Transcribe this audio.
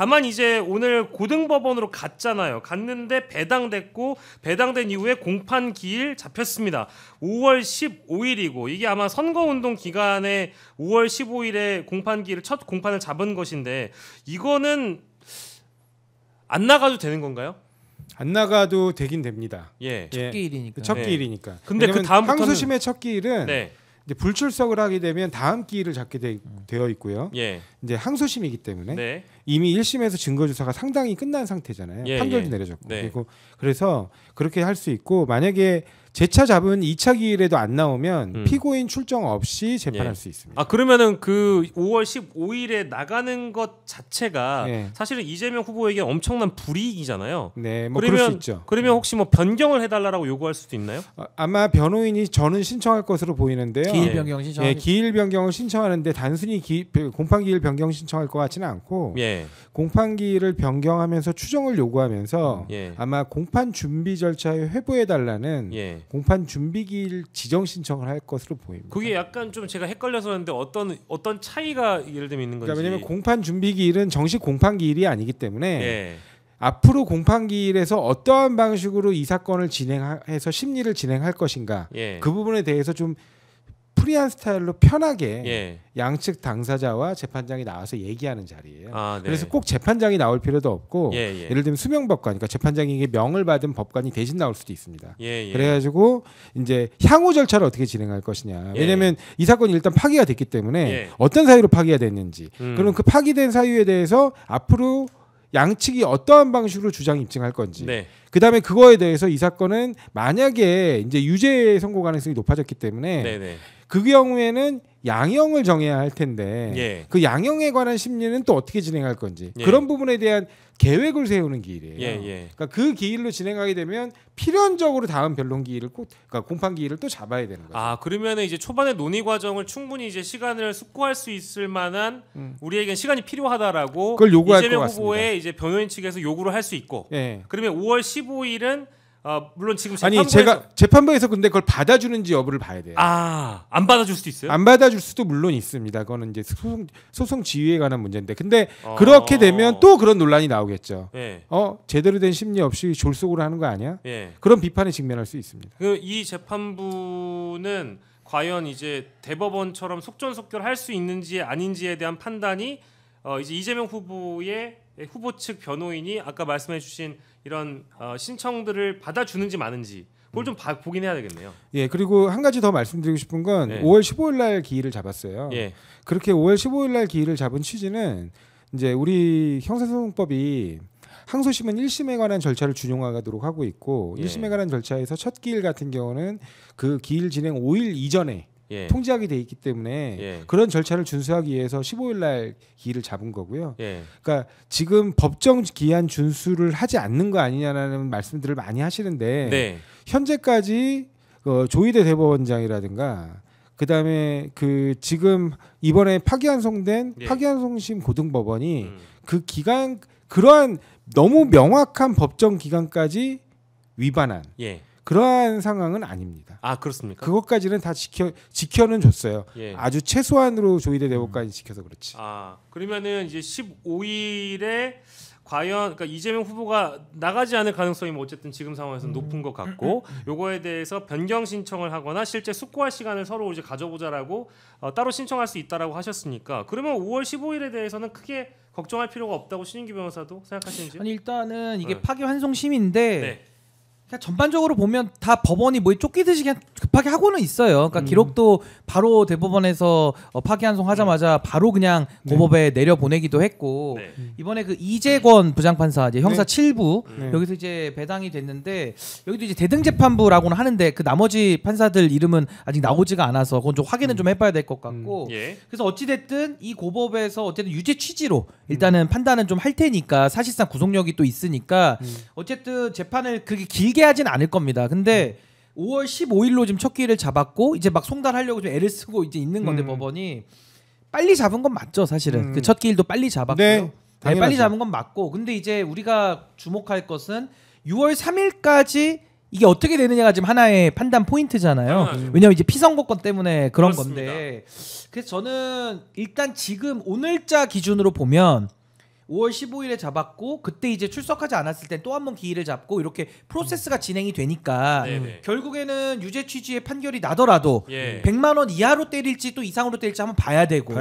다만 이제 오늘 고등법원으로 갔잖아요. 갔는데 배당됐고 배당된 이후에 공판 기일 잡혔습니다. 5월 15일이고 이게 아마 선거운동 기간에 5월 15일에 공판 기일을 첫 공판을 잡은 것인데 이거는 안 나가도 되는 건가요? 안 나가도 되긴 됩니다. 예. 첫 기일이니까. 첫 기일이니까. 근데 그 다음부터는 항소심의 첫 기일은 네. 이제 불출석을 하게 되면 다음 기일을 잡게 되어 있고요. 예. 이제 항소심이기 때문에 네. 이미 1심에서 증거 조사가 상당히 끝난 상태잖아요. 예, 판결도 예. 내려졌고. 네. 그리고 그래서 그렇게 할 수 있고 만약에 재차 잡은 2차 기일에도 안 나오면 피고인 출정 없이 재판할 예. 수 있습니다. 아 그러면은 그 5월 15일에 나가는 것 자체가 네. 사실은 이재명 후보에게 엄청난 불이익이잖아요. 네, 뭐 그럴 수 있죠. 그러면 혹시 뭐 변경을 해달라고 요구할 수도 있나요? 아마 변호인이 저는 신청할 것으로 보이는데요. 기일 변경 신청. 예, 기일 변경을 신청하는데 단순히 공판 기일 변경 신청할 것 같지는 않고 예. 공판 기일을 변경하면서 추정을 요구하면서 예. 아마 공판 준비 절차에 회부해 달라는 예. 공판 준비 기일 지정 신청을 할 것으로 보입니다. 그게 약간 좀 제가 헷갈려서 그런데 어떤 차이가 예를 들면 있는 건지. 그러니까 왜냐하면 공판 준비 기일은 정식 공판 기일이 아니기 때문에 예. 앞으로 공판 기일에서 어떠한 방식으로 이 사건을 진행해서 심리를 진행할 것인가 예. 그 부분에 대해서 좀 프리한 스타일로 편하게 예. 양측 당사자와 재판장이 나와서 얘기하는 자리예요. 아, 네. 그래서 꼭 재판장이 나올 필요도 없고 예. 예를 들면 수명법관, 그러니까 재판장에게 명을 받은 법관이 대신 나올 수도 있습니다. 예. 그래가지고 이제 향후 절차를 어떻게 진행할 것이냐. 예. 왜냐하면 이 사건이 일단 파기가 됐기 때문에 예. 어떤 사유로 파기가 됐는지 그럼 그 파기된 사유에 대해서 앞으로 양측이 어떠한 방식으로 주장 입증할 건지 네. 그다음에 그거에 대해서 이 사건은 만약에 이제 유죄 선고 가능성이 높아졌기 때문에 네네. 그 경우에는 양형을 정해야 할 텐데 예. 그 양형에 관한 심리는 또 어떻게 진행할 건지 예. 그런 부분에 대한 계획을 세우는 기일이에요. 예. 그러니까 그 기일로 진행하게 되면 필연적으로 다음 변론 기일을 그러니까 공판 기일을 또 잡아야 되는 거죠. 아 그러면은 이제 초반에 논의 과정을 충분히 이제 시간을 숙고할 수 있을 만한 우리에겐 시간이 필요하다라고 그걸 요구할 이재명 것 같습니다. 후보의 이제 변호인 측에서 요구를 할 수 있고. 예. 그러면 5월 15일은 물론 지금 아니 제가 재판부에서 근데 그걸 받아주는지 여부를 봐야 돼요. 안 받아줄 수도 있어요? 안 받아줄 수도 물론 있습니다. 그거는 이제 소송 지휘에 관한 문제인데, 근데 그렇게 되면 또 그런 논란이 나오겠죠. 예. 제대로 된 심리 없이 졸속으로 하는 거 아니야? 예. 그런 비판에 직면할 수 있습니다. 이 재판부는 과연 이제 대법원처럼 속전속결할 수 있는지 아닌지에 대한 판단이 이제 이재명 후보의 후보 측 변호인이 아까 말씀해주신 이런 신청들을 받아주는지 마는지 그걸 좀 보긴 해야 되겠네요. 예, 그리고 한 가지 더 말씀드리고 싶은 건 네. 5월 15일 날 기일을 잡았어요. 예. 그렇게 5월 15일 날 기일을 잡은 취지는 이제 우리 형사소송법이 항소심은 1심에 관한 절차를 준용하도록 하고 있고 예. 1심에 관한 절차에서 첫 기일 같은 경우는 그 기일 진행 5일 이전에 예. 통지하게 돼 있기 때문에 예. 그런 절차를 준수하기 위해서 15일 날 기일을 잡은 거고요. 예. 그러니까 지금 법정 기한 준수를 하지 않는 거 아니냐라는 말씀들을 많이 하시는데 네. 현재까지 조희대 대법원장이라든가 그다음에 그 지금 이번에 파기환송된 예. 파기환송심 고등법원이 그 기간 그러한 너무 명확한 법정 기간까지 위반한 예. 그러한 상황은 아닙니다. 아 그렇습니까? 그것까지는 다 지켜는 줬어요. 예. 아주 최소한으로 조희대 대법관이 지켜서 그렇지. 그러면은 이제 15일에 과연 그러니까 이재명 후보가 나가지 않을 가능성이 뭐 어쨌든 지금 상황에서는 높은 것 같고 요거에 대해서 변경 신청을 하거나 실제 숙고할 시간을 서로 이제 가져보자라고 따로 신청할 수 있다라고 하셨으니까 그러면 5월 15일에 대해서는 크게 걱정할 필요가 없다고 신인기 변호사도 생각하시는지요? 아니 일단은 이게 네. 파기환송심인데 네. 그냥 전반적으로 보면 다 법원이 뭐 쫓기듯이 그냥 급하게 하고는 있어요. 그러니까 기록도 바로 대법원에서 파기환송하자마자 바로 그냥 고법에 내려보내기도 했고 네. 이번에 그 이재권 부장판사 이제 형사 네. 7부 네. 여기서 이제 배당이 됐는데 여기도 이제 대등재판부라고는 하는데 그 나머지 판사들 이름은 아직 나오지가 않아서 그건 좀 확인은 좀 해봐야 될 것 같고 예. 그래서 어찌 됐든 이 고법에서 어쨌든 유죄 취지로 일단은 판단은 좀 할 테니까 사실상 구속력이 또 있으니까 어쨌든 재판을 그렇게 길게 하진 않을 겁니다. 근데 5월 15일로 지금 첫 기일을 잡았고 이제 막 송달하려고 좀 애를 쓰고 이제 있는 건데 법원이 빨리 잡은 건 맞죠, 사실은. 그 첫 기일도 빨리 잡았고요. 네, 당연하죠. 빨리 잡은 건 맞고. 근데 이제 우리가 주목할 것은 6월 3일까지 이게 어떻게 되느냐가 지금 하나의 판단 포인트잖아요. 왜냐면 이제 피선거권 때문에 그런 그렇습니다. 건데. 그래서 저는 일단 지금 오늘자 기준으로 보면 5월 15일에 잡았고 그때 이제 출석하지 않았을 때 또 한 번 기일을 잡고 이렇게 프로세스가 진행이 되니까 네네. 결국에는 유죄 취지의 판결이 나더라도 예. 100만 원 이하로 때릴지 또 이상으로 때릴지 한번 봐야 되고